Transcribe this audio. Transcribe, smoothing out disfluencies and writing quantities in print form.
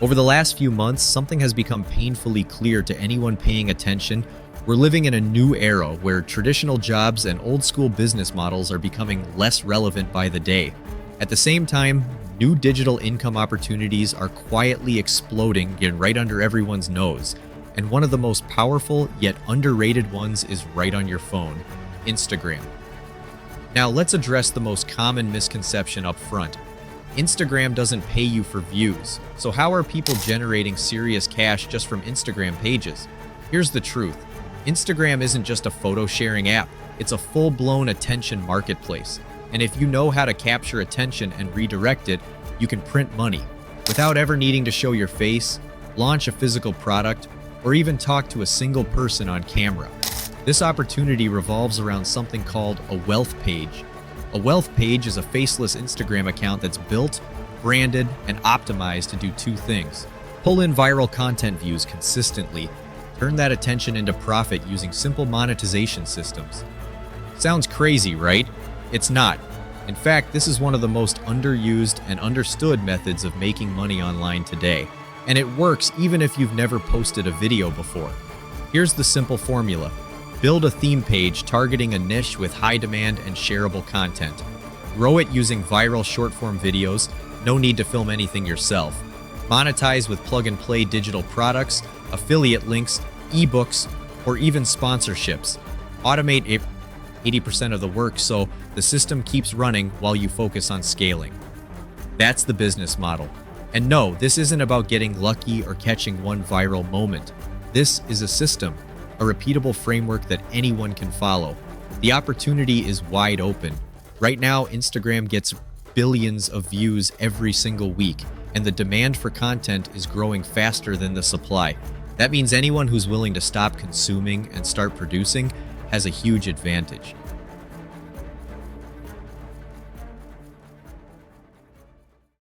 Over the last few months, something has become painfully clear to anyone paying attention. We're living in a new era where traditional jobs and old-school business models are becoming less relevant by the day. At the same time, new digital income opportunities are quietly exploding right under everyone's nose. And one of the most powerful yet underrated ones is right on your phone: Instagram. Now let's address the most common misconception up front. Instagram doesn't pay you for views. So how are people generating serious cash just from Instagram pages? Here's the truth. Instagram isn't just a photo sharing app. It's a full-blown attention marketplace. And if you know how to capture attention and redirect it, you can print money without ever needing to show your face, launch a physical product, or even talk to a single person on camera. This opportunity revolves around something called a wealth page. A wealth page is a faceless Instagram account that's built, branded, and optimized to do two things: pull in viral content views consistently, turn that attention into profit using simple monetization systems. Sounds crazy, right? It's not. In fact, this is one of the most underused and understood methods of making money online today. And it works even if you've never posted a video before. Here's the simple formula. Build a theme page targeting a niche with high demand and shareable content. Grow it using viral short-form videos. No need to film anything yourself. Monetize with plug-and-play digital products, affiliate links, ebooks, or even sponsorships. Automate 80% of the work so the system keeps running while you focus on scaling. That's the business model. And no, this isn't about getting lucky or catching one viral moment. This is a system, a repeatable framework that anyone can follow. The opportunity is wide open. Right now, Instagram gets billions of views every single week, and the demand for content is growing faster than the supply. That means anyone who's willing to stop consuming and start producing has a huge advantage.